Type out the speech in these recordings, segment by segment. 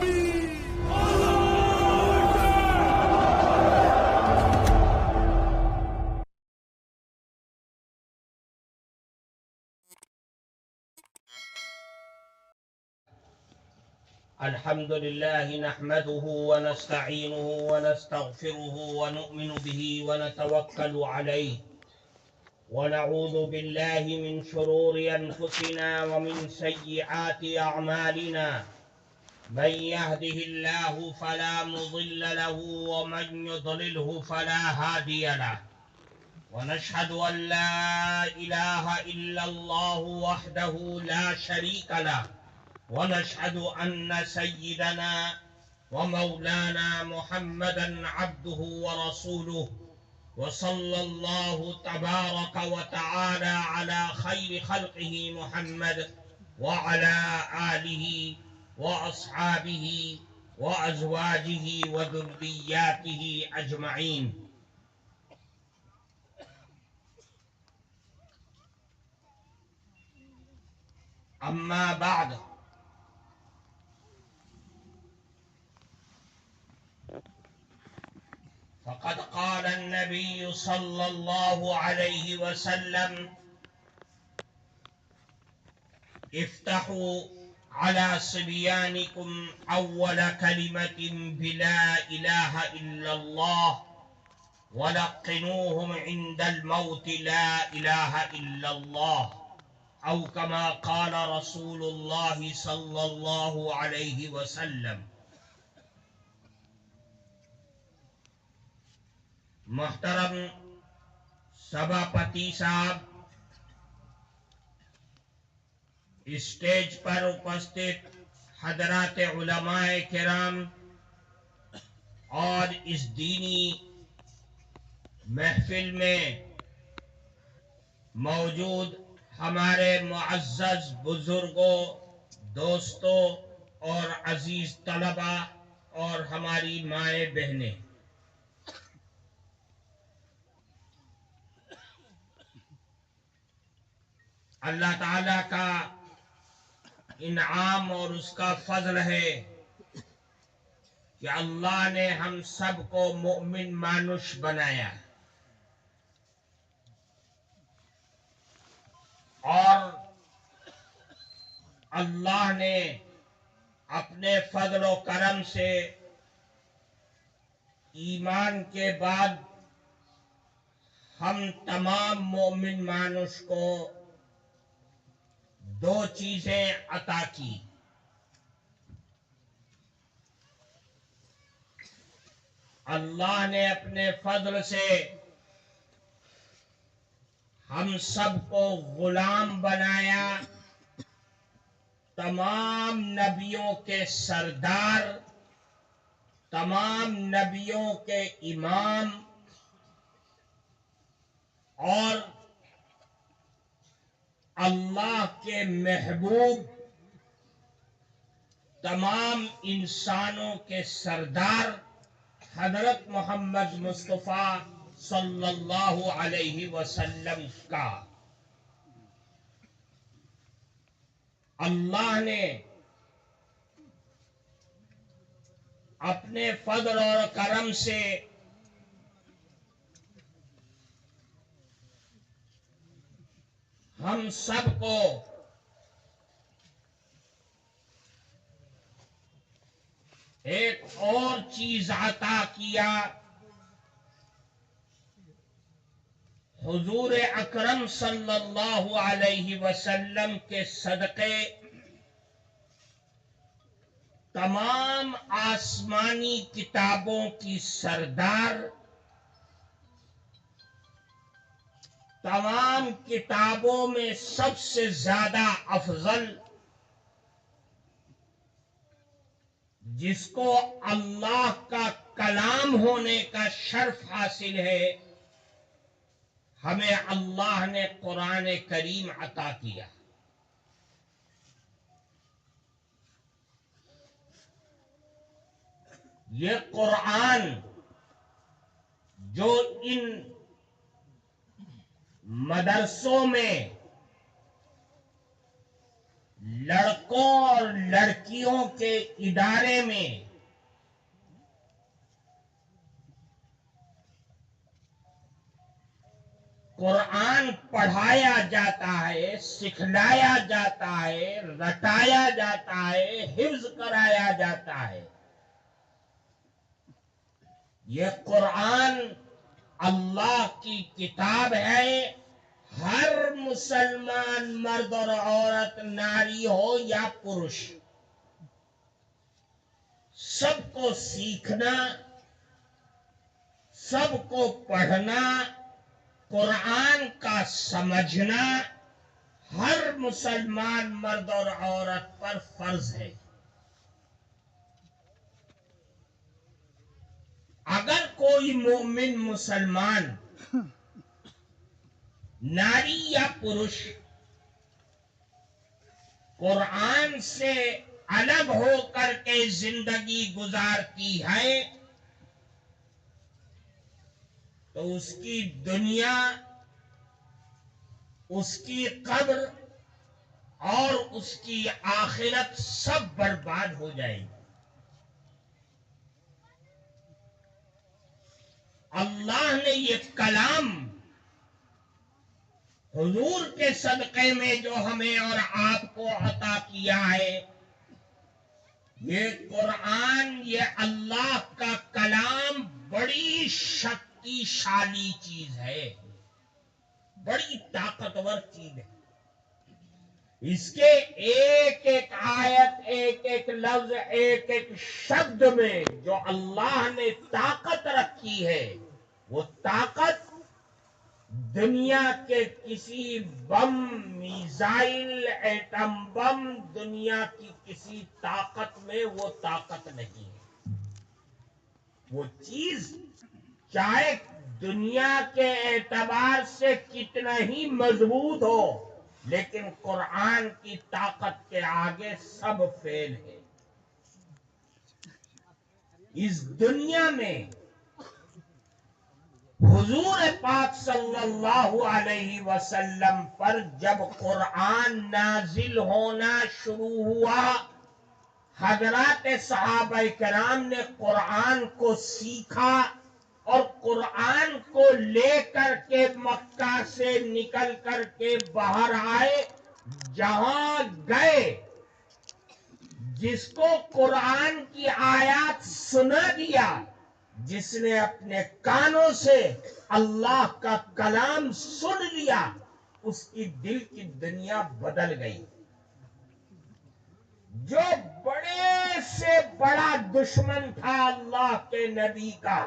الحمد لله نحمده ونستعينه ونستغفره ونؤمن به ونتوكل عليه ونعوذ بالله من شرور أنفسنا ومن سيئات أعمالنا. من يهده الله فلا مضل له ومن يضلله فلا هادي له، ونشهد أن لا إله إلا الله وحده لا شريك له، ونشهد أن سيدنا ومولانا محمدا عبده ورسوله، وصلى الله تبارك وتعالى على خير خلقه محمد وعلى آله وأصحابه وأزواجه وذرياته أجمعين. أما بعد، فقد قال النبي صلى الله عليه وسلم: افتحوا على صبيانكم أول كلمة بلا إله إلا الله، ولقنوهم عند الموت لا إله إلا الله، أو كما قال رسول الله صلى الله عليه وسلم. محترم سبھاپتی صاحب، اسٹیج پر اپستت حضرات علماء کرام اور اس دینی محفل میں موجود ہمارے معزز بزرگوں، دوستوں اور عزیز طلباء اور ہماری مائیں بہنیں، اللہ تعالی کا انعام اور اس کا فضل ہے کہ اللہ نے ہم سب کو مؤمن مانوش بنایا، اور اللہ نے اپنے فضل و کرم سے ایمان کے بعد ہم تمام مومن مانوش کو دو چیزیں عطا کی. اللہ نے اپنے فضل سے ہم سب کو غلام بنایا، تمام نبیوں کے سردار، تمام نبیوں کے امام، اور اللہ کے محبوب، تمام انسانوں کے سردار حضرت محمد مصطفیٰ صلی اللہ علیہ وسلم کا. اللہ نے اپنے فضل اور کرم سے ہم سب کو ایک اور چیز عطا کیا. حضور اکرم صلی اللہ علیہ وسلم کے صدقے تمام آسمانی کتابوں کی سردار، تمام کتابوں میں سب سے زیادہ افضل، جس کو اللہ کا کلام ہونے کا شرف حاصل ہے، ہمیں اللہ نے قرآن کریم عطا کیا. یہ قرآن جو ان مدرسوں میں لڑکوں اور لڑکیوں کے ادارے میں قرآن پڑھایا جاتا ہے، سکھلایا جاتا ہے، رٹایا جاتا ہے، حفظ کرایا جاتا ہے. یہ قرآن اللہ کی کتاب ہے. ہر مسلمان مرد اور عورت، ناری ہو یا پروش، سب کو سیکھنا، سب کو پڑھنا، قرآن کا سمجھنا ہر مسلمان مرد اور عورت پر فرض ہے. اگر کوئی مومن مسلمان ناری یا پروش قرآن سے الگ ہو کر کے زندگی گزارتی ہے تو اس کی دنیا، اس کی قبر اور اس کی آخرت سب برباد ہو جائے گی. اللہ نے یہ کلام حضور کے صدقے میں جو ہمیں اور آپ کو عطا کیا ہے، یہ قرآن، یہ اللہ کا کلام بڑی شکتیشالی چیز ہے، بڑی طاقتور چیز ہے. اس کے ایک ایک آیت، ایک ایک لفظ، ایک ایک شبد میں جو اللہ نے طاقت رکھی ہے، وہ طاقت دنیا کے کسی بم، میزائل، ایٹم بم، دنیا کی کسی طاقت میں وہ طاقت نہیں ہے. وہ چیز چاہے دنیا کے اعتبار سے کتنا ہی مضبوط ہو، لیکن قرآن کی طاقت کے آگے سب فیل ہے. اس دنیا میں حضور پاک صلی اللہ علیہ وسلم پر جب قرآن نازل ہونا شروع ہوا، حضرات صحابہ کرام نے قرآن کو سیکھا اور قرآن کو لے کر کے مکہ سے نکل کر کے باہر آئے. جہاں گئے، جس کو قرآن کی آیات سنا دیا، جس نے اپنے کانوں سے اللہ کا کلام سن لیا، اس کی دل کی دنیا بدل گئی. جو بڑے سے بڑا دشمن تھا اللہ کے نبی کا،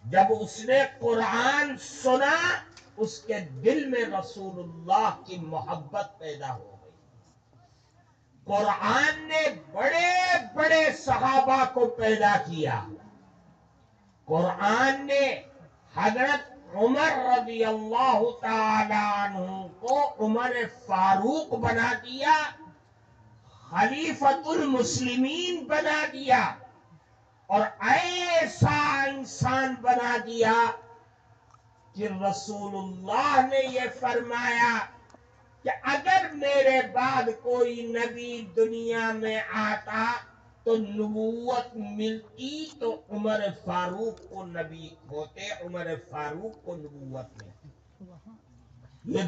جب اس نے قرآن سنا، اس کے دل میں رسول اللہ کی محبت پیدا ہو گئی. قرآن نے بڑے بڑے صحابہ کو پیدا کیا. قرآن نے حضرت عمر رضی اللہ تعالی عنہ کو عمر فاروق بنا دیا، خلیفۃ المسلمین بنا دیا، اور ایسا انسان بنا دیا کہ رسول اللہ نے یہ فرمایا کہ اگر میرے بعد کوئی نبی دنیا میں آتا تو نبوت ملتی تو عمر فاروق کو نبی ہوتے، عمر فاروق کو نبوت ملتی. یہ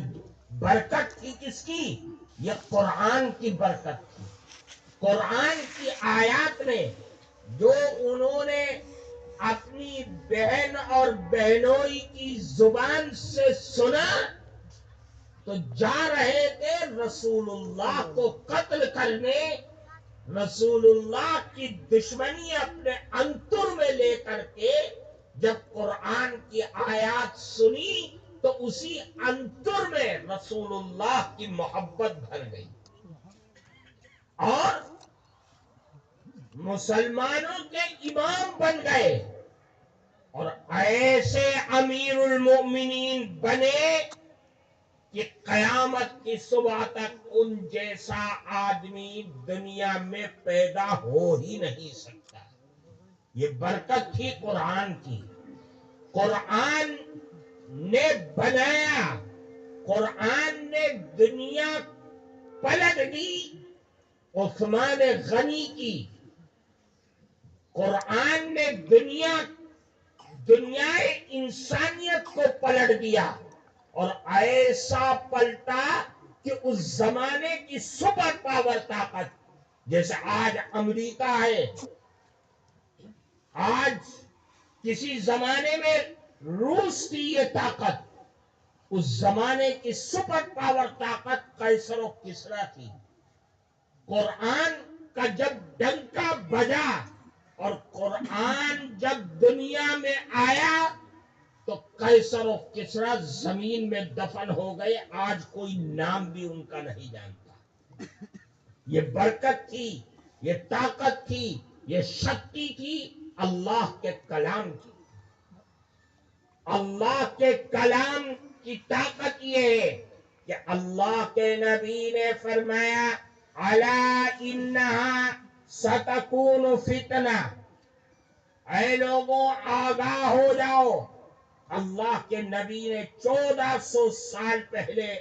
برکت تھی کس کی؟ یہ قرآن کی برکت تھی. قرآن کی آیات میں جو انہوں نے اپنی بہن اور بہنوئی کی زبان سے سنا تو جا رہے تھے رسول اللہ کو قتل کرنے، رسول اللہ کی دشمنی اپنے انتر میں لے کر کے جب قرآن کی آیات سنی تو اسی انتر میں رسول اللہ کی محبت بھر گئی اور مسلمانوں کے امام بن گئے اور ایسے امیر المؤمنین بنے کہ قیامت کی صبح تک ان جیسا آدمی دنیا میں پیدا ہو ہی نہیں سکتا. یہ برکت تھی قرآن کی. قرآن نے بنایا، قرآن نے دنیا پلٹ دی عثمان غنی کی قرآن نے دنیائے انسانیت کو پلٹ دیا اور ایسا پلٹا کہ اس زمانے کی سپر پاور طاقت جیسے آج امریکہ ہے، آج کسی زمانے میں روس کی یہ طاقت، اس زمانے کی سپر پاور طاقت قیصر و کسریٰ تھی۔ قرآن کا جب ڈنکا بجا اور قرآن جب دنیا میں آیا تو قیصر و کسریٰ زمین میں دفن ہو گئے، آج کوئی نام بھی ان کا نہیں جانتا۔ یہ برکت تھی، یہ طاقت تھی، یہ شکتی تھی اللہ کے کلام کی۔ اللہ کے کلام کی طاقت یہ ہے کہ اللہ کے نبی نے فرمایا الا انہا ستکون فتنہ، اے لوگوں آگاہ ہو جاؤ۔ اللہ کے نبی نے 1400 سال پہلے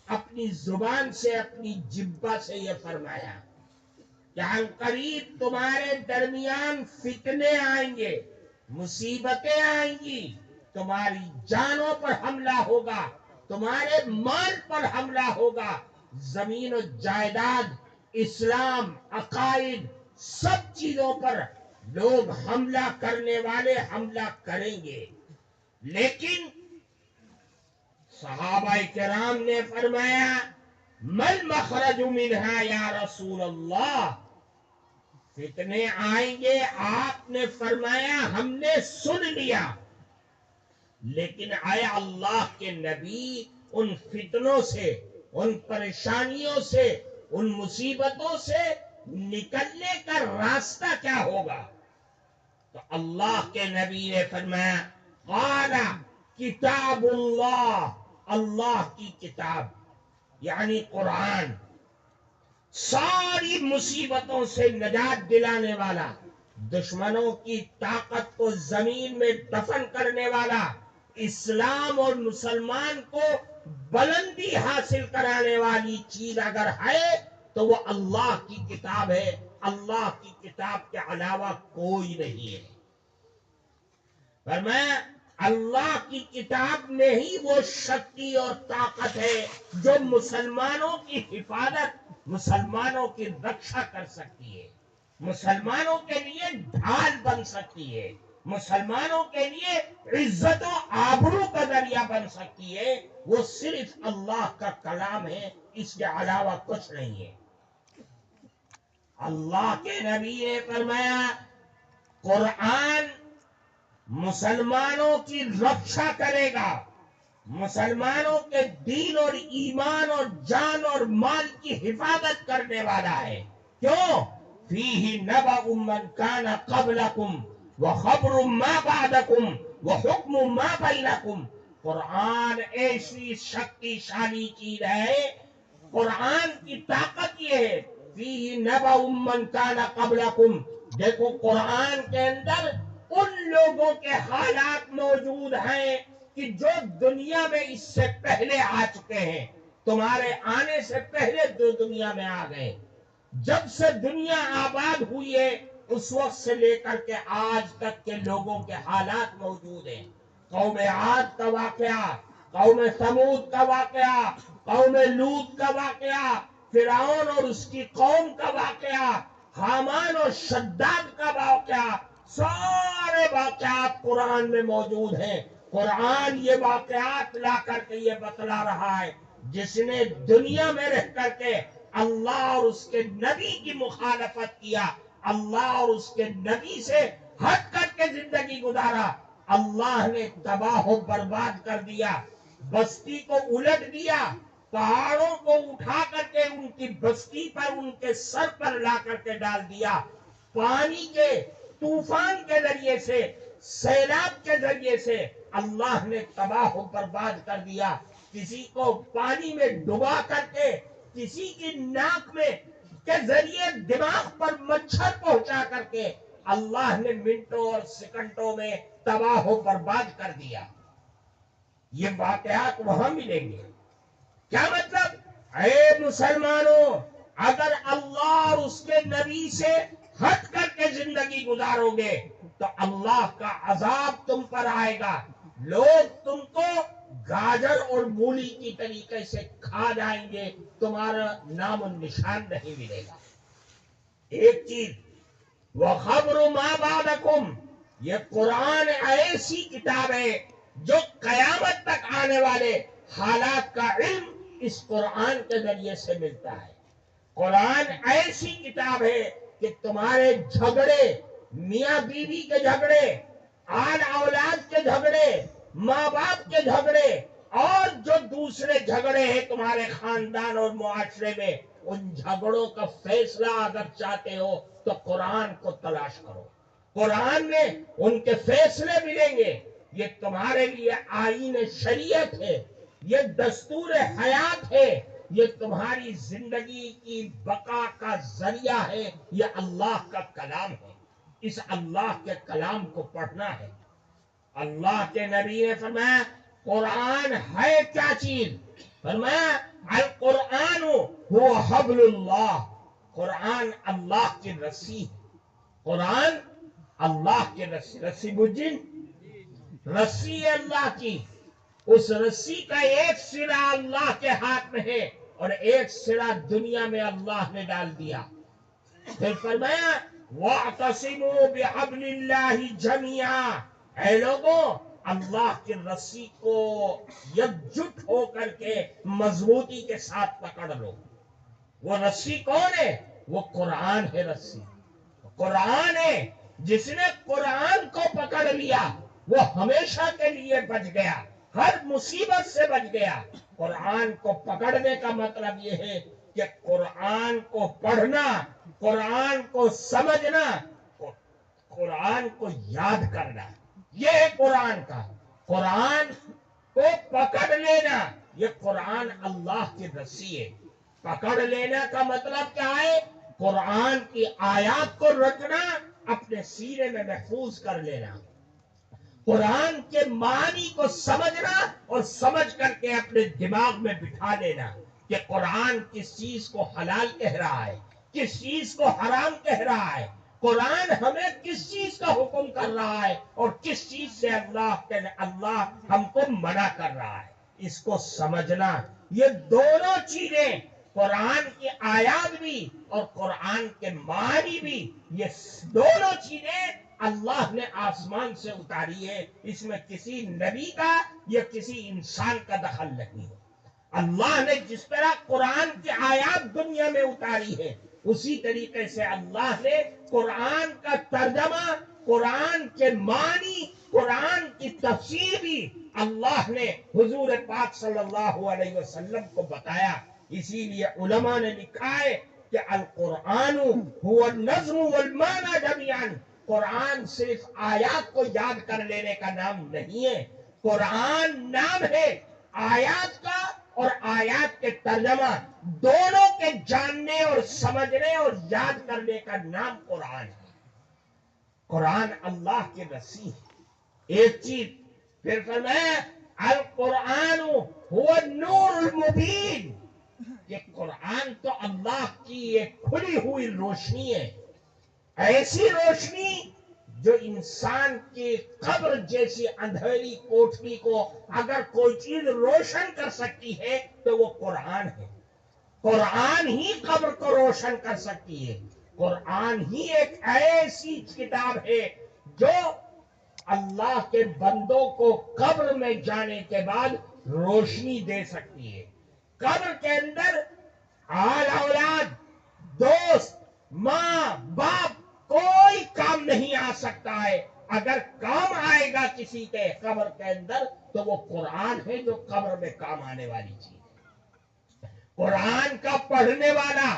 اپنی زبان سے، اپنی جبہ سے یہ فرمایا کہ عنقریب تمہارے درمیان فتنے آئیں گے، مصیبتیں آئیں گی، تمہاری جانوں پر حملہ ہوگا، تمہارے مال پر حملہ ہوگا، زمین و جائیداد، اسلام، عقائد، سب چیزوں پر لوگ حملہ کرنے والے حملہ کریں گے۔ لیکن صحابہ کرام نے فرمایا مل مخرج منہا یا رسول اللہ، فتنے آئیں گے، آپ نے فرمایا ہم نے سن لیا، لیکن اے اللہ کے نبی ان فتنوں سے، ان پریشانیوں سے، ان مصیبتوں سے نکلنے کا راستہ کیا ہوگا؟ تو اللہ کے نبی نے فرمایا قال کتاب اللہ، اللہ کی کتاب یعنی قرآن، ساری مصیبتوں سے نجات دلانے والا، دشمنوں کی طاقت کو زمین میں دفن کرنے والا، اسلام اور مسلمان کو بلندی حاصل کرانے والی چیز اگر ہے تو وہ اللہ کی کتاب ہے۔ اللہ کی کتاب کے علاوہ کوئی نہیں ہے۔ فرمایا اللہ کی کتاب میں ہی وہ شکتی اور طاقت ہے جو مسلمانوں کی حفاظت، مسلمانوں کی رکشا کر سکتی ہے، مسلمانوں کے لیے ڈھال بن سکتی ہے، مسلمانوں کے لیے عزت و آبرو کا ذریعہ بن سکتی ہے۔ وہ صرف اللہ کا کلام ہے، اس کے علاوہ کچھ نہیں ہے۔ اللہ کے نبی نے فرمایا قرآن مسلمانوں کی رکشا کرے گا، مسلمانوں کے دین اور ایمان اور جان اور مال کی حفاظت کرنے والا ہے۔ کیوں؟ فیہ نبأ من کان قبلکم وخبر ما بعدکم وحکم ما بینکم۔ قرآن ایسی شکتی شالی چیز ہے، قرآن کی طاقت یہ ہے فیہ نبأ من کان قبلکم، دیکھو قرآن کے اندر ان لوگوں کے حالات موجود ہیں کہ جو دنیا میں اس سے پہلے آ چکے ہیں، تمہارے آنے سے پہلے جو دنیا میں آ گئے، جب سے دنیا آباد ہوئی ہے اس وقت سے لے کر کے آج تک کے لوگوں کے حالات موجود ہیں۔ قوم عاد کا واقعہ، قوم ثمود کا واقعہ، قوم لوط کا واقعہ، فرعون اور اس کی قوم کا واقعہ، حامان اور شداد کا واقعہ، سارے واقعات قرآن میں موجود ہیں۔ قرآن یہ واقعات لا کر کے یہ بتلا رہا ہے جس نے دنیا میں رہ کر کے اللہ اور اس کے نبی کی مخالفت کیا، اللہ اور اس کے نبی سے ہٹ کر کے زندگی گزارا، اللہ نے تباہ و برباد کر دیا، بستی کو الٹ دیا، پہاڑوں کو اٹھا کر کے ان کی بستی پر، ان کے سر پر لا کر کے ڈال دیا، پانی کے طوفان کے ذریعے سے، سیلاب کے ذریعے سے اللہ نے تباہ و برباد کر دیا، کسی کو پانی میں ڈبا کر کے، کسی کی ناک میں کے ذریعے دماغ پر مچھر پہنچا کر کے اللہ نے منٹوں اور سیکنڈوں میں تباہ و برباد کر دیا۔ یہ واقعات وہاں ملیں گے۔ کیا مطلب؟ اے مسلمانوں، اگر اللہ اور اس کے نبی سے ہٹ کر کے زندگی گزارو گے تو اللہ کا عذاب تم پر آئے گا. لوگ تم کو گاجر اور مولی کی طریقے سے کھا جائیں گے, تمہارا نام و نشان نہیں ملے گا. ایک چیز وَخَبْرُ مَا بَعْدَكُمْ, یہ قرآن ایسی کتاب ہے جو قیامت تک آنے والے حالات کا علم اس قرآن کے ذریعے سے ملتا ہے. قرآن ایسی کتاب ہے کہ تمہارے جھگڑے, میاں بیوی کے جھگڑے, آل اولاد کے جھگڑے, ماں باپ کے جھگڑے, اور جو دوسرے جھگڑے ہیں تمہارے خاندان اور معاشرے میں, ان جھگڑوں کا فیصلہ اگر چاہتے ہو تو قرآن کو تلاش کرو. قرآن میں ان کے فیصلے ملیں گے. یہ تمہارے لیے آئین شریعت ہے, یہ دستور حیات ہے, یہ تمہاری زندگی کی بقا کا ذریعہ ہے. یہ اللہ کا کلام ہے, اس اللہ کے کلام کو پڑھنا ہے. اللہ کے نبی نے فرمایا قرآن ہے کیا چیز؟ فرمایا القرآن هو حبل اللہ, قرآن اللہ کی رسی ہے. قرآن اللہ کی رسی, رسی بجن, رسی اللہ کی. اس رسی کا ایک سرا اللہ کے ہاتھ میں ہے اور ایک سرا دنیا میں اللہ نے ڈال دیا. پھر فرمایا وَاعْتَصِمُوا بِحَبْلِ اللَّهِ جَمِيعًا, اے لوگوں اللہ کی رسی کو یکجٹ ہو کر کے مضبوطی کے ساتھ پکڑ لو. وہ رسی کون ہے؟ وہ قرآن ہے. رسی قرآن ہے. جس نے قرآن کو پکڑ لیا وہ ہمیشہ کے لیے بچ گیا, ہر مصیبت سے بچ گیا. قرآن کو پکڑنے کا مطلب یہ ہے کہ قرآن کو پڑھنا, قرآن کو سمجھنا, قرآن کو یاد کرنا, یہ ہے قرآن کا. قرآن کو پکڑ لینا, یہ قرآن اللہ کی رسی ہے. پکڑ لینا کا مطلب کیا ہے؟ قرآن کی آیات کو رٹنا, اپنے سینے میں محفوظ کر لینا. قرآن کے معنی کو سمجھنا اور سمجھ کر کے اپنے دماغ میں بٹھا لینا کہ قرآن کس چیز کو حلال کہہ رہا ہے, کس چیز کو حرام کہہ رہا ہے, قرآن ہمیں کس چیز کا حکم کر رہا ہے اور کس چیز سے اللہ ہم کو منع کر رہا ہے. اس کو سمجھنا, یہ دونوں چیزیں, قرآن کی آیات بھی اور قرآن کے معنی بھی, یہ دونوں چیزیں اللہ نے آسمان سے اتاری ہے. اس میں کسی نبی کا یا کسی انسان کا دخل نہیں ہے. اللہ نے جس طرح قرآن کی آیات دنیا میں اتاری ہے, اسی طریقے سے اللہ نے قرآن کا ترجمہ, قرآن کے معنی, قرآن کی تفسیر بھی اللہ نے حضور پاک صلی اللہ علیہ وسلم کو بتایا. اسی لیے علماء نے لکھا ہے کہ القرآن هو النظم والمعنى جميعا, قرآن صرف آیات کو یاد کر لینے کا نام نہیں ہے. قرآن نام ہے آیات کا, اور آیات کے ترجمہ دونوں کے جاننے اور سمجھنے اور یاد کرنے کا نام قرآن ہے. قرآن اللہ کی رسی ہے. ایک چیز پھر فرمایا القرآن هو النور المبین, یہ قرآن تو اللہ کی ایک کھلی ہوئی روشنی ہے, ایسی روشنی جو انسان کی قبر جیسی اندھیری کوٹھی کو اگر کوئی چیز روشن کر سکتی ہے تو وہ قرآن ہے. قرآن ہی قبر کو روشن کر سکتی ہے. قرآن ہی ایک ایسی کتاب ہے جو اللہ کے بندوں کو قبر میں جانے کے بعد روشنی دے سکتی ہے. قبر کے اندر آل اولاد, دوست, ماں باپ, کوئی کام نہیں آ سکتا ہے. اگر کام آئے گا کسی کے قبر کے اندر تو وہ قرآن ہے جو قبر میں کام آنے والی چیز ہے. قرآن کا پڑھنے والا,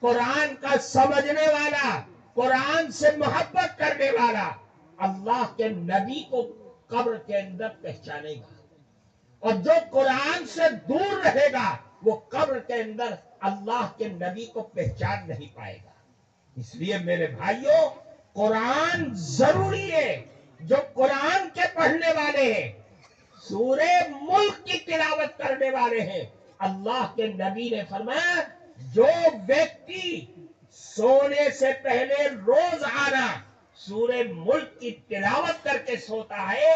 قرآن کا سمجھنے والا, قرآن سے محبت کرنے والا اللہ کے نبی کو قبر کے اندر پہچانے گا, اور جو قرآن سے دور رہے گا وہ قبر کے اندر اللہ کے نبی کو پہچان نہیں پائے گا. اس لیے میرے بھائیوں قرآن ضروری ہے. جو قرآن کے پڑھنے والے ہیں, سورہ ملک کی تلاوت کرنے والے ہیں, اللہ کے نبی نے فرمایا جو ویکتی سونے سے پہلے روزانہ سورہ ملک کی تلاوت کر کے سوتا ہے،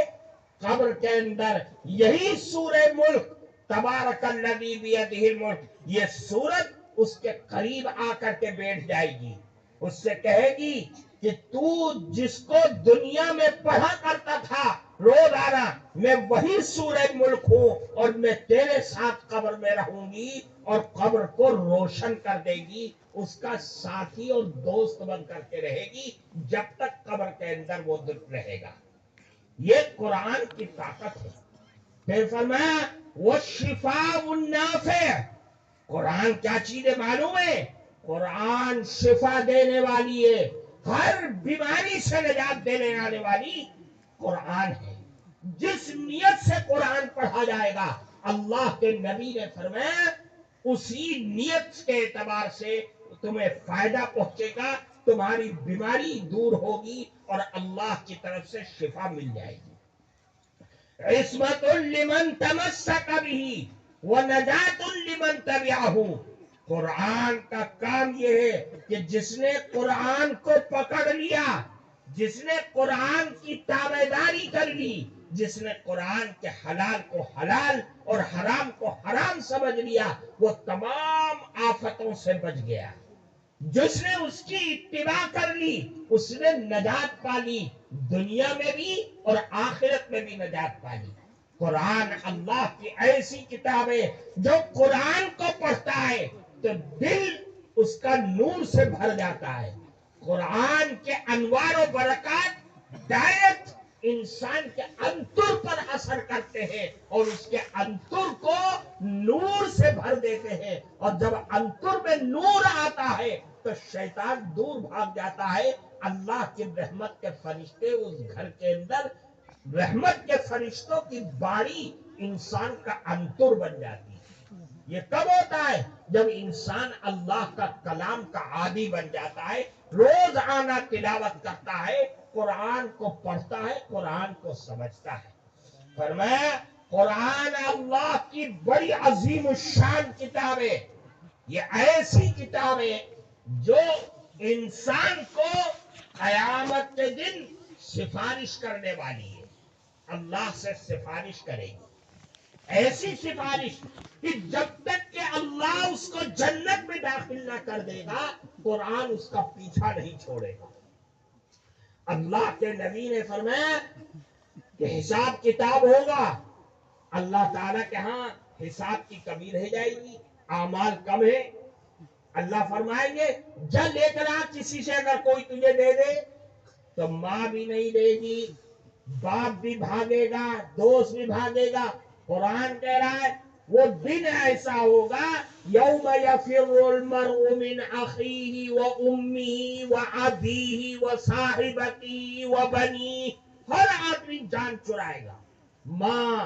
قبر کے اندر یہی سورہ ملک تبارک الذی بیدہ الملک، یہ سورت اس کے قریب آ کر کے بیٹھ جائے گی، اس سے کہے گی کہ تو جس کو دنیا میں پڑھا کرتا تھا روزانہ، میں وہی سورہ ملک ہوں اور میں تیرے ساتھ قبر میں رہوں گی، اور قبر کو روشن کر دے گی، اس کا ساتھی اور دوست بن کر کے رہے گی جب تک قبر کے اندر وہ رہے گا۔ یہ قرآن کی طاقت ہے۔ پھر فرمایا وَالشِّفَاءُ النَّافِعُ، قرآن کیا چیز ہے معلوم ہے؟ قرآن شفا دینے والی ہے، ہر بیماری سے نجات دینے آنے والی قرآن ہے۔ جس نیت سے قرآن پڑھا جائے گا، اللہ کے نبی نے فرمایا اسی نیت کے اعتبار سے تمہیں فائدہ پہنچے گا، تمہاری بیماری دور ہوگی اور اللہ کی طرف سے شفا مل جائے گی۔ عصمت لمن تمسک به ونجات لمن تبعہ، قرآن کا کام یہ ہے کہ جس نے قرآن کو پکڑ لیا، جس نے قرآن کی تابعداری کر لی، جس نے قرآن کے حلال کو حلال اور حرام کو حرام سمجھ لیا، وہ تمام آفتوں سے بچ گیا۔ جس نے اس کی اتباع کر لی، اس نے نجات پالی، دنیا میں بھی اور آخرت میں بھی نجات پالی۔ قرآن اللہ کی ایسی کتاب ہے، جو قرآن کو پڑھتا ہے تو دل اس کا نور سے بھر جاتا ہے۔ قرآن کے انوار و برکات ڈائریکٹ انسان کے انتر پر اثر کرتے ہیں اور اس کے انتر کو نور سے بھر دیتے ہیں، اور جب انتر میں نور آتا ہے تو شیطان دور بھاگ جاتا ہے۔ اللہ کی رحمت کے فرشتے اس گھر کے اندر، رحمت کے فرشتوں کی باڑی انسان کا انتر بن جاتی ہے۔ یہ کب ہوتا ہے؟ جب انسان اللہ کا کلام کا عادی بن جاتا ہے، روز آنا تلاوت کرتا ہے، قرآن کو پڑھتا ہے، قرآن کو سمجھتا ہے۔ فرمایا قرآن اللہ کی بڑی عظیم الشان کتاب ہے، یہ ایسی کتاب ہے جو انسان کو قیامت کے دن سفارش کرنے والی ہے، اللہ سے سفارش کرے گی، ایسی سفارش کہ جب تک کہ اللہ اس کو جنت میں داخل نہ کر دے گا، قرآن اس کا پیچھا نہیں چھوڑے گا۔ اللہ کے نبی نے فرمایا کہ حساب کتاب ہوگا، اللہ تعالیٰ کے ہاں حساب کی کمی رہ جائے گی، اعمال کم ہے، اللہ فرمائیں گے جا لے کر آ، کسی سے اگر کوئی تجھے دے دے تو ماں بھی نہیں دے گی، باپ بھی بھاگے گا، دوست بھی بھاگے گا۔ قرآن کہہ رہا ہے وہ دن ایسا ہوگا یوم یفر المرء من اخیہ و امیہ و ابیہ و صاحبتہ و بنیہ، ہر آدمی جان چرائے گا۔ ماں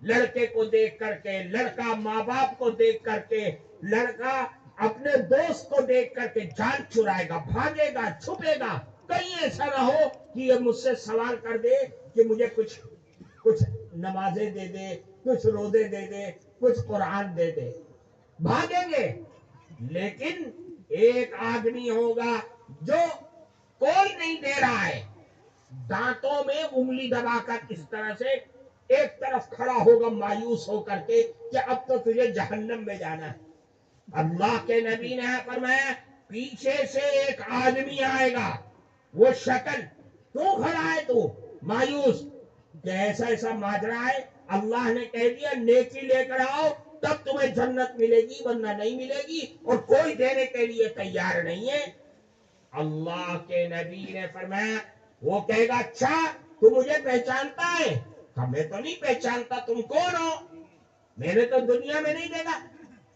لڑکے کو دیکھ کر کے، لڑکا ماں باپ کو دیکھ کر کے، لڑکا اپنے دوست کو دیکھ کر کے جان چرائے گا، بھاگے گا، چھپے گا۔ کہیں ایسا نہ ہو کہ یہ مجھ سے سوال کر دے کہ مجھے کچھ نمازیں دے دے، کچھ روزے دے دے، کچھ قرآن دے دے، بھاگیں گے۔ لیکن ایک آدمی ہوگا جو کوئی نہیں دے رہا ہے، دانتوں میں انگلی دبا کر اس طرح سے ایک طرف کھڑا ہوگا مایوس ہو کر کے کہ اب تو تجھے جہنم میں جانا ہے۔ اللہ کے نبی نے فرمایا پیچھے سے ایک آدمی آئے گا، وہ شکل، کیوں کھڑا ہے تو مایوس؟ کہ ایسا ایسا ماجرا ہے، اللہ نے کہہ دیا نیکی لے کر آؤ تب تمہیں جنت ملے گی، ورنہ نہیں ملے گی، اور کوئی دینے کے لیے تیار نہیں ہے۔ اللہ کے نبی نے فرمایا وہ کہے گا اچھا تو مجھے پہچانتا ہے؟ ہمیں تو نہیں پہچانتا، تم کون ہو؟ میں نے تو دنیا میں نہیں دیکھا۔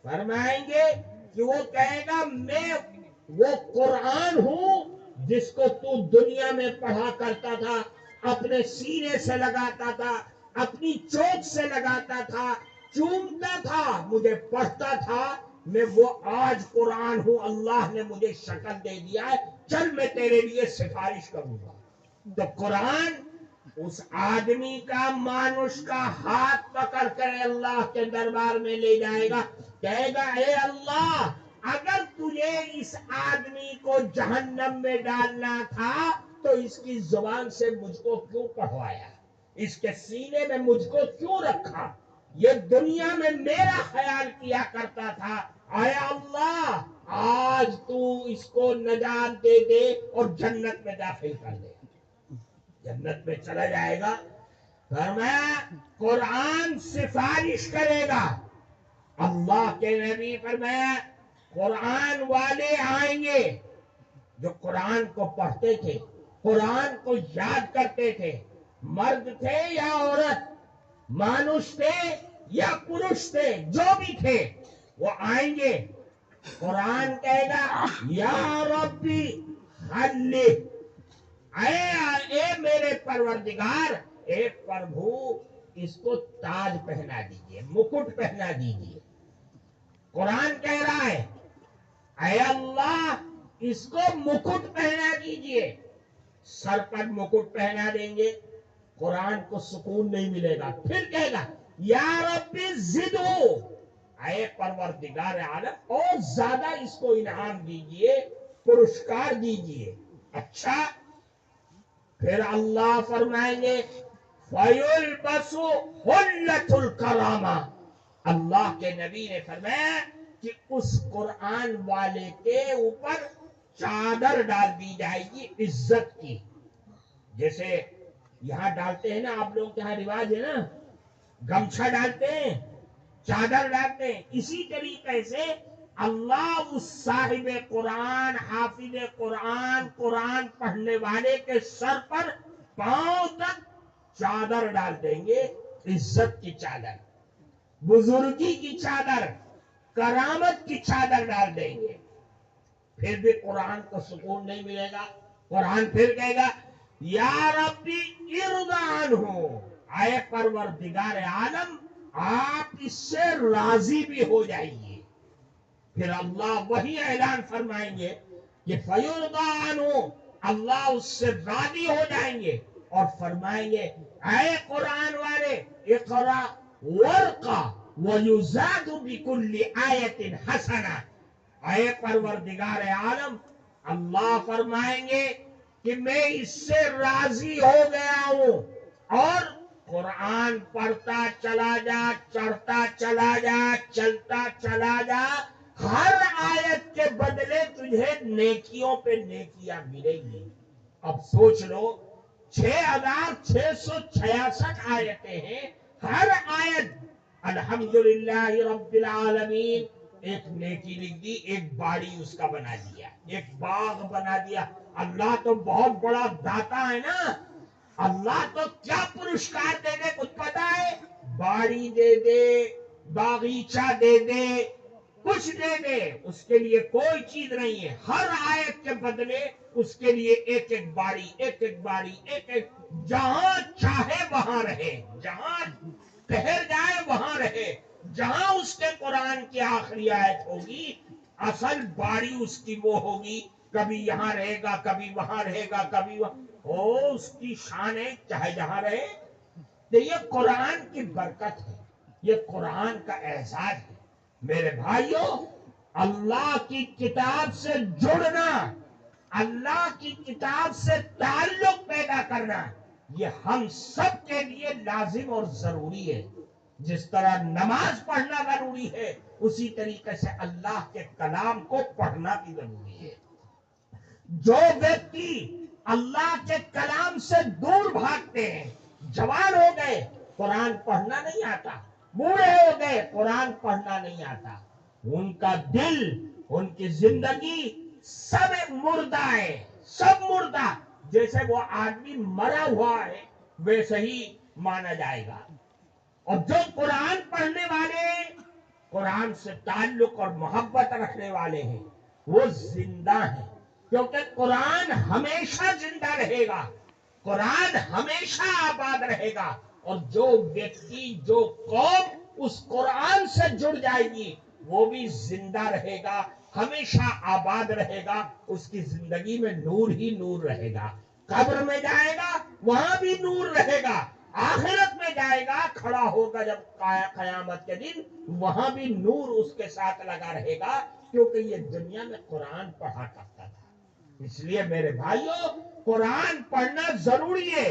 فرمائیں گے کہ وہ کہے گا میں وہ قرآن ہوں جس کو تو دنیا میں پڑھا کرتا تھا، اپنے سینے سے لگاتا تھا، اپنی چوک سے لگاتا تھا، چومتا تھا، مجھے پڑھتا تھا، میں وہ آج قرآن ہوں، اللہ نے مجھے شکل دے دیا ہے، چل میں تیرے لیے سفارش کروں گا۔ تو قرآن اس آدمی کا، مانوش کا ہاتھ پکڑ کر اللہ کے دربار میں لے جائے گا، کہے گا اے اللہ اگر تجھے اس آدمی کو جہنم میں ڈالنا تھا تو اس کی زبان سے مجھ کو کیوں پڑھوایا، اس کے سینے میں مجھ کو کیوں رکھا، یہ دنیا میں میرا خیال کیا کرتا تھا، اے اللہ آج تو اس کو نجات دے دے اور جنت میں داخل کر دے، جنت میں چلا جائے گا۔ فرمایا قرآن سفارش کرے گا، اللہ کے نبی فرمایا قرآن والے آئیں گے جو قرآن کو پڑھتے تھے، قرآن کو یاد کرتے تھے، مرد تھے یا عورت، مانوس تھے یا پروش تھے، جو بھی تھے وہ آئیں گے۔ قرآن کہے گا یا ربی خلی، اے میرے پروردگار، اے پربھو اس کو تاج پہنا دیجئے، مکٹ پہنا دیجئے۔ قرآن کہہ رہا ہے اے اللہ اس کو مکٹ پہنا دیجئے، سر پر مکٹ پہنا دیں گے، قرآن کو سکون نہیں ملے گا، پھر کہے گا یا ربی زدو، اے پروردگار عالم اور زیادہ اس کو انعام دیجئے، پرسکار دیجئے۔ اچھا پھر اللہ فرمائیں گے فَيُلْبَسُ حُلَّةُ الْكَرَامَةِ، اللہ کے نبی نے فرمایا کہ اس قرآن والے کے اوپر چادر ڈال دی جائے گی عزت کی، جیسے یہاں ڈالتے ہیں نا، آپ لوگ کے یہاں رواج ہے نا، گمچھا ڈالتے ہیں، چادر ڈالتے ہیں، اسی طریقے سے اللہ اس صاحب قرآن، حافظ قرآن، قرآن پڑھنے والے کے سر پر پاؤں تک چادر ڈال دیں گے، عزت کی چادر، بزرگی کی چادر، کرامت کی چادر ڈال دیں گے۔ پھر بھی قرآن کو سکون نہیں ملے گا، قرآن پھر کہے گا یا ربی ارضا عنہ، اے پروردگار عالم آپ اس سے راضی بھی ہو جائیے۔ پھر اللہ وہی اعلان فرمائیں گے کہ فیرضا عنہ، اللہ اس سے راضی ہو جائیں گے اور فرمائیں گے اے قرآن والے اقرا ورقا ویزاد بکل آیت حسنہ، اے پروردگار عالم اللہ فرمائیں گے کہ میں اس سے راضی ہو گیا ہوں، اور قرآن پڑھتا چلا جا، چڑھتا چلا جا، چلتا چلا جا، ہر آیت کے بدلے تجھے نیکیوں پہ نیکیاں ملیں گی۔ اب سوچ لو 6666 آیتیں ہیں، ہر آیت الحمدللہ رب العالمین ایک نیکی لکھ دی، ایک باڑی اس کا بنا دیا، ایک باغ بنا دیا۔ اللہ تو بہت بڑا داتا ہے نا، اللہ تو کیا پرسکار دے دے کچھ پتا ہے؟ باڑی دے دے، باغیچہ دے دے، کچھ دے دے، اس کے لیے کوئی چیز نہیں ہے، ہر آیت کے بدلے اس کے لیے ایک ایک باڑی، ایک ایک باڑی، ایک ایک، جہاں چاہے وہاں رہے، جہاں ٹھہر جائے وہاں رہے، جہاں اس کے قرآن کی آخری آیت ہوگی اصل باڑی اس کی وہ ہوگی، کبھی یہاں رہے گا، کبھی وہاں رہے گا، کبھی اس کی شان ہے چاہے جہاں رہے۔ تو یہ قرآن کی برکت ہے، یہ قرآن کا احساس ہے۔ میرے بھائیوں، اللہ کی کتاب سے جڑنا، اللہ کی کتاب سے تعلق پیدا کرنا، یہ ہم سب کے لیے لازم اور ضروری ہے۔ جس طرح نماز پڑھنا ضروری ہے، اسی طریقے سے اللہ کے کلام کو پڑھنا بھی ضروری ہے۔ جو ویکتی اللہ کے کلام سے دور بھاگتے ہیں، جوان ہو گئے قرآن پڑھنا نہیں آتا، بوڑھے ہو گئے قرآن پڑھنا نہیں آتا، ان کا دل، ان کی زندگی سب مردہ ہے، سب مردہ، جیسے وہ آدمی مرا ہوا ہے ویسے ہی مانا جائے گا۔ اور جو قرآن پڑھنے والے، قرآن سے تعلق اور محبت رکھنے والے ہیں، وہ زندہ ہیں، کیونکہ قرآن ہمیشہ زندہ رہے گا، قرآن ہمیشہ آباد رہے گا، اور جو ویکتی، جو قوم اس قرآن سے جڑ جائے گی وہ بھی زندہ رہے گا، ہمیشہ آباد رہے گا، اس کی زندگی میں نور ہی نور رہے گا، قبر میں جائے گا وہاں بھی نور رہے گا، آخرت میں جائے گا کھڑا ہوگا جب قیامت کے دن وہاں بھی نور اس کے ساتھ لگا رہے گا، کیونکہ یہ دنیا میں قرآن پڑھا کرتا تھا۔ اس لیے میرے بھائیوں قرآن پڑھنا ضروری ہے۔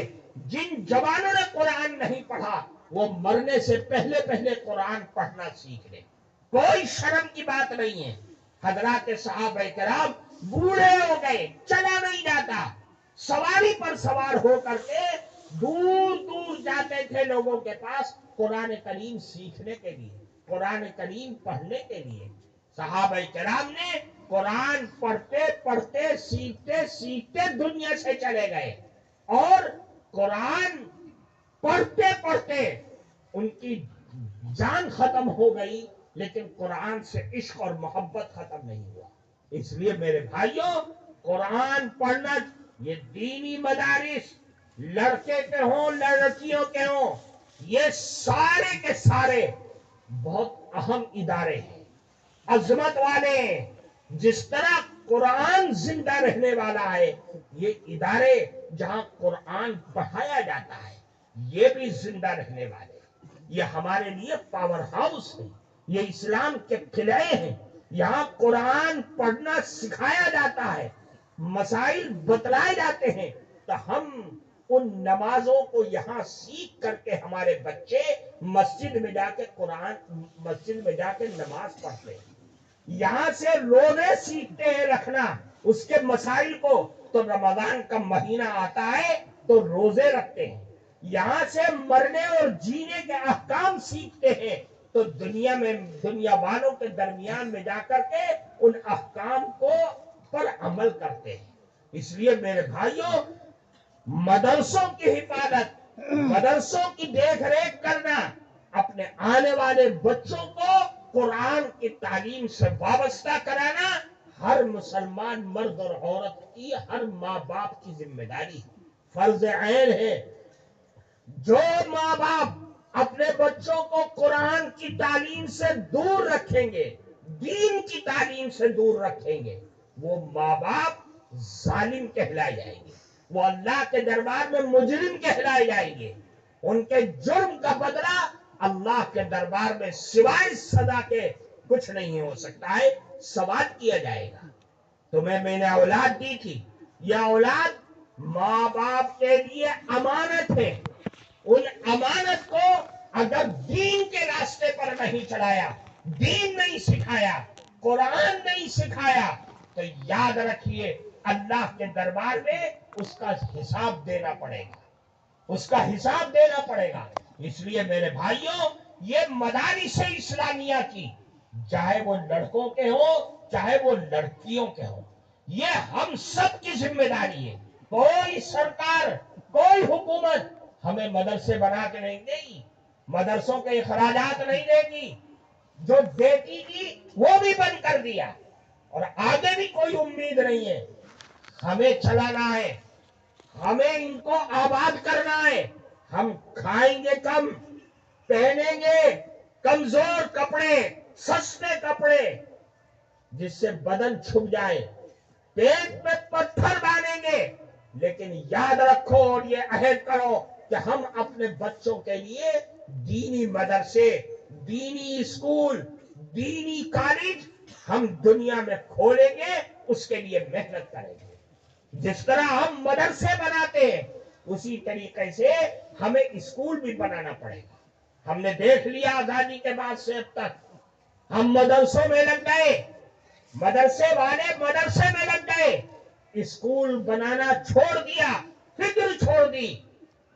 جن جوانوں نے قرآن نہیں پڑھا وہ مرنے سے پہلے پہلے قرآن پڑھنا سیکھ لیں، کوئی شرم کی بات نہیں ہے۔ حضرات صحابہ کرام بوڑھے ہو گئے، چلا نہیں جاتا، سواری پر سوار ہو کر کے دور دور جاتے تھے لوگوں کے پاس قرآن کریم سیکھنے کے لیے، قرآن کریم پڑھنے کے لیے۔ صحابہ کرام نے قرآن پڑھتے پڑھتے سیکھتے سیکھتے دنیا سے چلے گئے، اور قرآن پڑھتے پڑھتے ان کی جان ختم ہو گئی، لیکن قرآن سے عشق اور محبت ختم نہیں ہوا۔ اس لیے میرے بھائیوں قرآن پڑھنا، یہ دینی مدارس لڑکے کے ہوں لڑکیوں کے ہوں، یہ سارے کے سارے بہت اہم ادارے ہیں، عظمت والے ہیں۔ جس طرح قرآن زندہ رہنے والا ہے، یہ ادارے جہاں قرآن پڑھایا جاتا ہے یہ بھی زندہ رہنے والے ہیں۔ یہ ہمارے لیے پاور ہاؤس ہے، یہ اسلام کے قلعے ہیں۔ یہاں قرآن پڑھنا سکھایا جاتا ہے، مسائل بتلائے جاتے ہیں، تو ہم ان نمازوں کو یہاں سیکھ کر کے ہمارے بچے مسجد میں جا کے نماز پڑھتے ہیں، یہاں سے روزے سیکھتے ہیں رکھنا اس کے مسائل کو، تو رمضان کا مہینہ آتا ہے تو روزے رکھتے ہیں، یہاں سے مرنے اور جینے کے احکام سیکھتے ہیں، تو دنیا والوں کے درمیان میں جا کر کے ان احکام کو پر عمل کرتے ہیں۔ اس لیے میرے بھائیوں مدرسوں کی حفاظت، مدرسوں کی دیکھ ریکھ کرنا، اپنے آنے والے بچوں کو قرآن کی تعلیم سے وابستہ کرانا ہر مسلمان مرد اور عورت کی، ہر ماں باپ کی ذمہ داری، فرض عین ہے۔ جو ماں باپ اپنے بچوں کو قرآن کی تعلیم سے دور رکھیں گے، دین کی تعلیم سے دور رکھیں گے، وہ ماں باپ ظالم کہلائے جائیں گے، وہ اللہ کے دربار میں مجرم کہلائے جائیں گے۔ ان کے جرم کا بدلہ اللہ کے دربار میں سوائے سزا کے کچھ نہیں ہو سکتا ہے، سوال کیا جائے گا تمہیں میں نے اولاد دی تھی، یہ اولاد ماں باپ کے لیے امانت ہے، ان امانت کو اگر دین کے راستے پر نہیں چلایا، دین نہیں سکھایا، قرآن نہیں سکھایا، تو یاد رکھیے اللہ کے دربار میں اس کا حساب دینا پڑے گا، اس کا حساب دینا پڑے گا۔ اس لیے میرے بھائیوں یہ مدارس اسلامیہ کی، چاہے وہ لڑکوں کے ہوں چاہے وہ لڑکیوں کے ہوں، یہ ہم سب کی ذمہ داری ہے۔ کوئی سرکار کوئی حکومت ہمیں مدرسے بنا کے نہیں دے گی، مدرسوں کے اخراجات نہیں دے گی، جو دیتی تھی وہ بھی بند کر دیا، اور آگے بھی کوئی امید نہیں ہے۔ ہمیں چلانا ہے، ہمیں ان کو آباد کرنا ہے۔ ہم کھائیں گے کم، پہنیں گے کمزور کپڑے، سستے کپڑے جس سے بدن چھپ جائے، پیٹ میں پتھر باندھیں گے، لیکن یاد رکھو اور یہ عہد کرو کہ ہم اپنے بچوں کے لیے دینی مدرسے، دینی اسکول، دینی کالج ہم دنیا میں کھولیں گے، اس کے لیے محنت کریں گے۔ جس طرح ہم مدرسے بناتے ہیں اسی طریقے سے ہمیں اسکول بھی بنانا پڑے گا۔ ہم نے دیکھ لیا آزادی کے بعد سے اب تک ہم مدرسوں میں لگ گئے، مدرسے والے مدرسے میں لگ گئے، اسکول بنانا چھوڑ دیا، فکر چھوڑ دی۔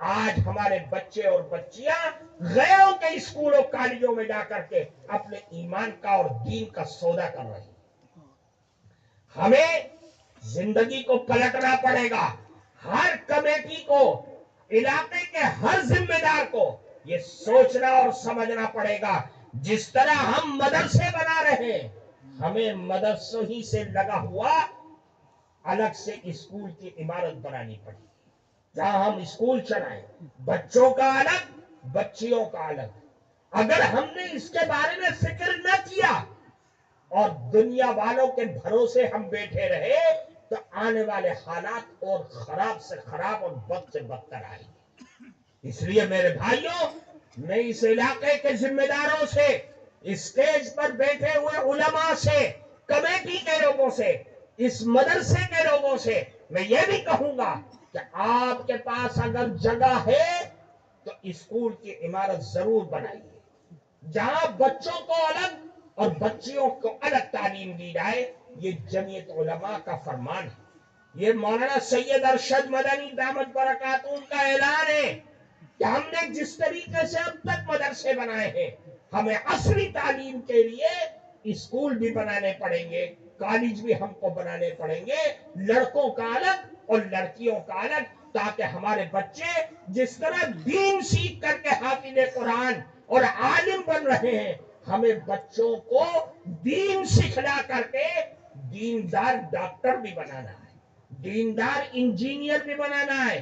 آج ہمارے بچے اور بچیاں غیروں کے اسکول اور کالجوں میں جا کر کے اپنے ایمان کا اور دین کا سودا کر رہے ہیں۔ ہمیں زندگی کو پلٹنا پڑے گا، ہر کمیٹی کو، علاقے کے ہر ذمہ دار کو یہ سوچنا اور سمجھنا پڑے گا، جس طرح ہم مدرسے بنا رہے ہیں ہمیں مدرسوں ہی سے لگا ہوا الگ سے اسکول کی عمارت بنانی پڑے گی، جہاں ہم اسکول چلائیں، بچوں کا الگ بچیوں کا الگ۔ اگر ہم نے اس کے بارے میں فکر نہ کیا اور دنیا والوں کے بھروسے ہم بیٹھے رہے تو آنے والے حالات اور خراب سے خراب اور بد سے بدتر آئیں گے۔ اس لیے میرے بھائیوں میں اس علاقے کے ذمہ داروں سے، اسٹیج پر بیٹھے ہوئے علماء سے، کمیٹی کے لوگوں سے، اس مدرسے کے لوگوں سے میں یہ بھی کہوں گا کہ آپ کے پاس اگر جگہ ہے تو اسکول کی عمارت ضرور بنائیے، جہاں بچوں کو الگ اور بچیوں کو الگ تعلیم دی جائے۔ یہ جمعیت علماء کا فرمان ہے، یہ مولانا سید ارشد مدنی دامت برکاتہم کا اعلان ہے کہ ہم نے جس طریقے سے اب تک مدرسے بنائے ہیں، ہمیں عصری تعلیم کے لیے اسکول بھی بنانے پڑیں گے، کالج بھی ہم کو بنانے پڑیں گے، لڑکوں کا الگ اور لڑکیوں کا الگ، تاکہ ہمارے بچے جس طرح دین سیکھ کر کے حافظ قرآن اور عالم بن رہے ہیں، ہمیں بچوں کو دین سکھلا کر کے دیندار ڈاکٹر بھی بنانا ہے، دیندار انجینئر بھی بنانا ہے،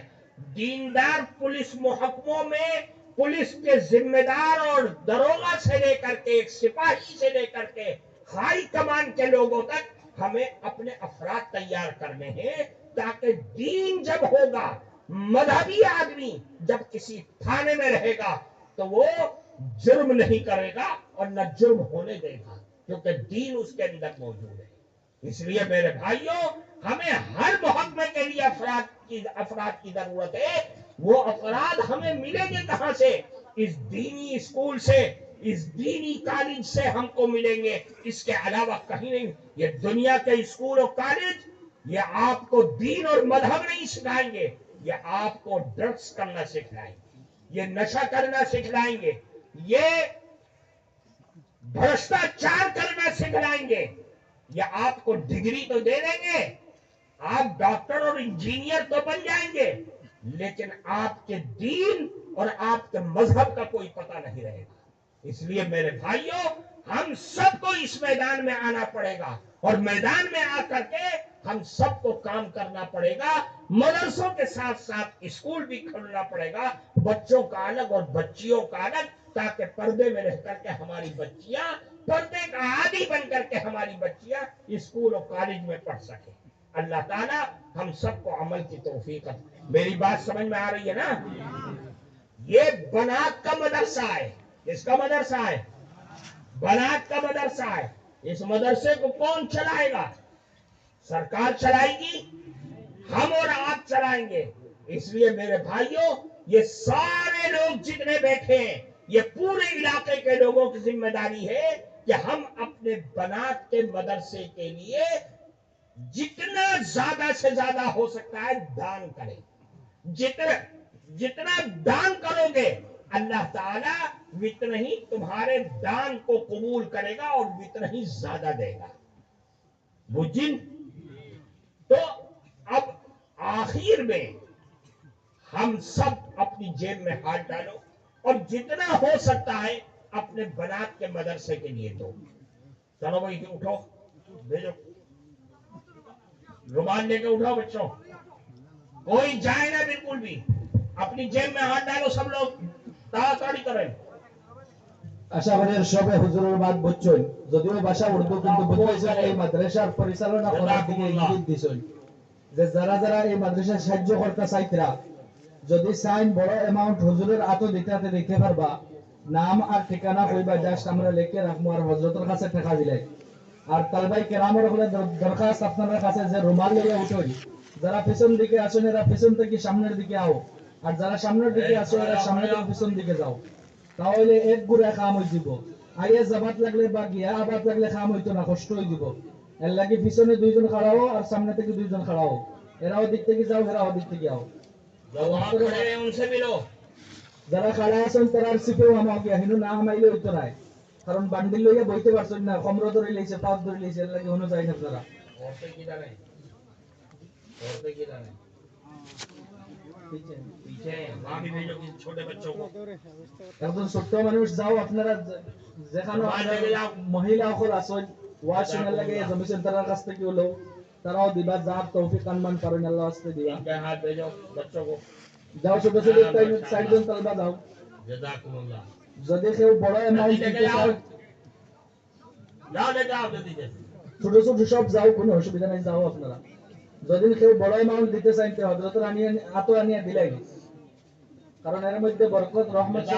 دیندار پولیس محکموں میں پولیس کے ذمہ دار اور دروغہ سے لے کر کے ایک سپاہی سے لے کر کے ہائی کمان کے لوگوں تک ہمیں اپنے افراد تیار کرنے ہیں، تاکہ دین جب ہوگا، مذہبی آدمی جب کسی تھانے میں رہے گا تو وہ جرم نہیں کرے گا اور نہ جرم ہونے دے گا، کیونکہ دین اس کے اندر موجود ہے۔ اس لیے میرے بھائیوں، ہمیں ہر محکمے کے لیے افراد کی ضرورت ہے۔ وہ افراد ہمیں ملیں گے کہاں سے؟ اس دینی اسکول سے، اس دینی کالج سے ہم کو ملیں گے، اس کے علاوہ کہیں نہیں۔ یہ دنیا کے اسکول اور کالج یہ آپ کو دین اور مذہب نہیں سکھائیں گے، یہ آپ کو ڈرگس کرنا سکھلائیں گے، یہ نشہ کرنا سکھلائیں گے، یہ بھرشٹاچار کرنا سکھلائیں گے۔ یہ آپ کو ڈگری تو دے دیں گے، آپ ڈاکٹر اور انجینئر تو بن جائیں گے، لیکن آپ کے دین اور آپ کے مذہب کا کوئی پتہ نہیں رہے گا۔ اس لیے میرے بھائیوں، ہم سب کو اس میدان میں آنا پڑے گا، اور میدان میں آ کر کے ہم سب کو کام کرنا پڑے گا۔ مدرسوں کے ساتھ ساتھ اسکول بھی کھولنا پڑے گا، بچوں کا الگ اور بچیوں کا الگ، تاکہ پردے میں رہ کر کے ہماری بچیاں، پردے کا عادی بن کر کے ہماری بچیاں اسکول اور کالج میں پڑھ سکیں۔ اللہ تعالیٰ ہم سب کو عمل کی توفیق عطا۔ میری بات سمجھ میں آ رہی ہے نا؟ یہ بنات کا مدرسہ ہے۔ کس کا مدرسہ ہے؟ بنات کا مدرسہ ہے۔ اس مدرسے کو کون چلائے گا؟ سرکار چلائے گی، ہم اور آپ چلائیں گے۔ اس لیے میرے بھائیوں، یہ سارے لوگ جتنے بیٹھے ہیں، یہ پورے علاقے کے لوگوں کی ذمہ داری ہے کہ ہم اپنے بنات کے مدرسے کے لیے جتنا زیادہ سے زیادہ ہو سکتا ہے دان کریں۔ جتنا دان کرو گے، اللہ تعالیٰ اتنا ہی تمہارے دان کو قبول کرے گا اور اتنا ہی زیادہ دے گا۔ بجن تو اب آخر میں ہم سب اپنی جیب میں ہاتھ ڈالو اور جتنا ہو سکتا ہے اپنے بنات کے مدرسے کے لیے دو۔ چلو بھائی اٹھو، بھیجو رومال لے کے اٹھاؤ بچوں، کوئی جائے نہ بالکل بھی، اپنی جیب میں ہاتھ ڈالو سب لوگ، তাড়াতাড়ি করেন। আশাবাদের সবে হুজুরের বাদ বুঝছই, যদিও ভাষা উর্দু কিন্তু বুঝাইছেন এই মাদ্রাসার পরিচালনা করার দিকে ইঙ্গিত দিছেন যে যারা যারা এই মাদ্রাসায় সাহায্য করতে চাইতরা যদি সাইন বড় অ্যামাউন্ট হুজুরের আতো দিতে দিতে পারবা, নাম আর ঠিকানা কইবা, জাস্ট আমরা লিখে রাখবো আর হযরতের কাছে টাকা দিলে। আর তালবাই কেরামের হলে দরখাস্ত আপনাদের কাছে যে রুমাল লইয়া উঠোই, যারা পিছন দিকে আছেন এরা পিছন থেকে সামনের দিকে আও, আর যারা সামনের দিকে আছো এরা সামনে থেকে পিছন দিকে যাও, তাহলে এক গুড়া কাম হয়ে যাব। আইয়া যাবাত লাগলে বা গিয়া আবাদ লাগলে কাম হইতো না, কষ্ট হয়ে যাব। এর লাগে পিছনে দুইজন খাড়াও আর সামনে থেকে দুইজন খাড়াও, এরাও দিক থেকে যাও এরাও দিক থেকে আও। যারা খাড়া আছেন তারা সিপেও আমার গিয়া হিনু না হামাইলে হইতো না, কারণ বান্ডিল লইয়া বইতে পারছেন না, কমর ধরে লইছে, পাত ধরে লইছে, এর লাগে হনো যায় না। আপনারা একজন ছোট্ট মানুষ যাও, আপনারা যেখানে মহিলা সকল আছেন ওয়াজ শোনার লাগে জমিছেন তার কাছ থেকে হলো তারাও দিবা, যার তৌফিক আনমান পারেন আল্লাহ আসতে দিবা। যাও ছোট ছোট চারজন তালবা যাও। যদি কেউ বড় অ্যামাউন্ট দিতে চাও ছোট ছোট সব যাও, কোনো অসুবিধা নাই, যাও আপনারা। যদি কেউ বড় অ্যামাউন্ট দিতে চান তো হযরতের আনিয়ে আতো আনিয়ে দিলাই, কারণ এর মধ্যে বরকত রহমত।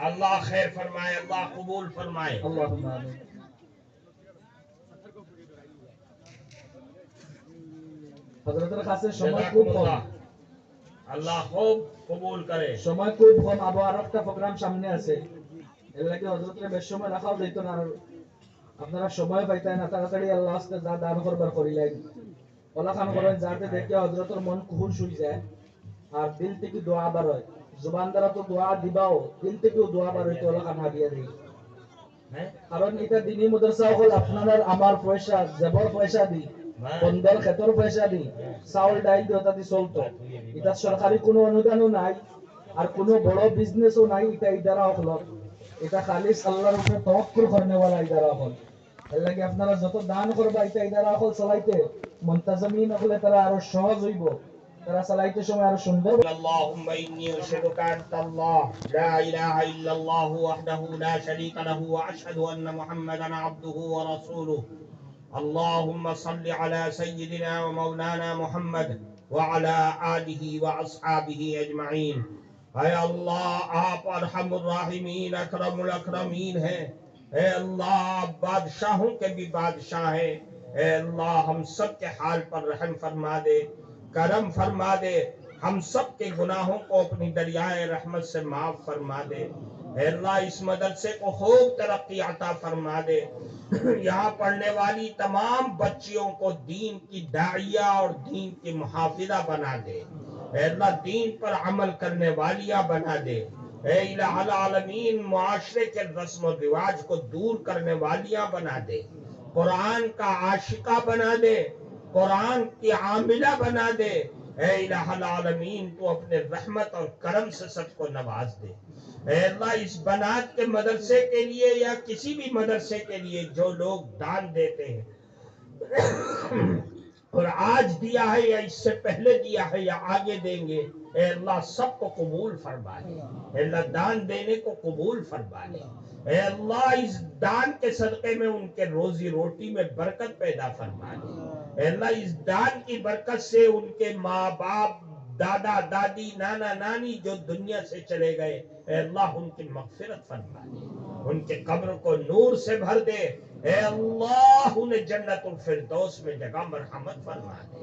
আল্লাহ খের ফরমায়, আল্লাহ কবুল ফরমায়। আল্লাহুম্মা আমিন। হযরতের কাছে সময় খুব কম, জাযাকুমুল্লাহ, আল্লাহ খুব কবুল করে। সময় খুব কম। আবার একটা প্রোগ্রাম সামনে আছে, এর লাগে হযরতের বেশ সময় রাখাও যাইতো না। আর আপনারা সময় পাইতেন না, তাড়াতাড়ি আল্লাহ আস্তে যা দান করবার করিলেন ওলা খান করেন, যাতে দেখে হযরতের মন খুশ হয়ে যায় আর দিল থেকে দোয়া বার হয়। জুবান দ্বারা তো দোয়া দিবাও, দিল থেকেও দোয়া বার হইতে ওলা খান হাদিয়া দেই। হ্যাঁ? কারণ এটা দিনী মাদ্রাসা হল আপনার আর আমার পয়সা, জবর পয়সা দি, বন্ধের ক্ষেতর পয়সা দি, চাউল ডাইল দিয়ে ওটা দিয়ে চলতো। এটা সরকারি কোনো অনুদানও নাই আর কোনো বড় বিজনেসও নাই। এটা ইদারা হল, এটা খালি আল্লাহর উপরে তাওয়াক্কুল করনেওয়ালা ইদারা হল। এর লাগে আপনারা যত দান করবা এটা ইদারা হল চালাইতে মুনতাজিমিন হলে তারা আরো সহজ হইব, তারা চালাইতে সময় আরো সুন্দর। اللهم إني أشهدك أنت الله لا إله إلا الله وحده لا شريك له وأشهد أن محمدا عبده ورسوله اللهم صل على سيدنا ومولانا محمد وعلى آله وأصحابه أجمعين. اے اللہ آپ ارحم الراحمین اکرم الاکرمین ہیں. اے اللہ آپ بادشاہوں کے بھی بادشاہ ہیں. اے اللہ ہم سب کے حال پر رحم فرما دے، کرم فرما دے، ہم سب کے گناہوں کو اپنی دریائے رحمت سے معاف فرما دے. اے اللہ اس مدرسے کو خوب ترقی عطا فرما دے. یہاں پڑھنے والی تمام بچیوں کو دین کی داعیہ اور دین کی محافظہ بنا دے. اے اللہ دین پر عمل کرنے والیاں بنا دے. اے الہ العالمین معاشرے کے رسم و رواج کو دور کرنے والیاں بنا دے. قرآن کا عاشقہ بنا دے، قرآن کی عاملہ بنا دے. اے الہ العالمین تو اپنے رحمت اور کرم سے سب کو نواز دے. اے اللہ اس بنات کے مدرسے کے لیے یا کسی بھی مدرسے کے لیے جو لوگ دان دیتے ہیں اور آج دیا ہے یا اس سے پہلے دیا ہے یا آگے دیں گے، اے اللہ سب کو قبول فرما لے. اے اللہ دان دینے کو قبول فرما لے. اے اللہ اس دان کے صدقے میں ان کے روزی روٹی میں برکت پیدا فرما لے. اے اللہ اس دان کی برکت سے ان کے ماں باپ، دادا دادی، نانا نانی جو دنیا سے چلے گئے، اے اللہ ان کی مغفرت فرما دے، ان کے قبر کو نور سے بھر دے. اے اللہ انہیں جنت الفردوس میں جگہ مرحمت فرما دے.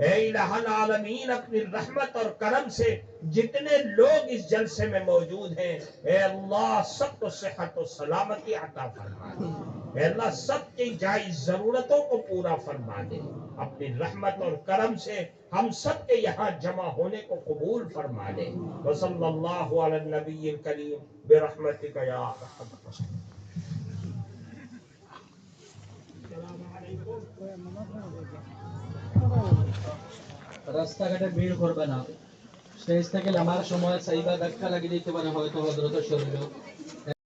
اے الہ العالمین اپنی رحمت اور کرم سے جتنے لوگ اس جلسے میں موجود ہیں، اے اللہ سب کو صحت و سلامتی عطا فرما دے. اے اللہ سب کی جائز ضرورتوں کو پورا فرما دے. اپنی رحمت اور کرم سے ہم سب کے یہاں جمع ہونے کو قبول فرما دے. وصلی اللہ علی النبی الکریم برحمتک یا ارحم الراحمین. রাস্তাঘাটে ভিড় করবে না, স্টেজ থেকে নামার সময় সাইবা ধাক্কা লাগিয়ে দিতে পারে হয়তো হযরতের শরীরে।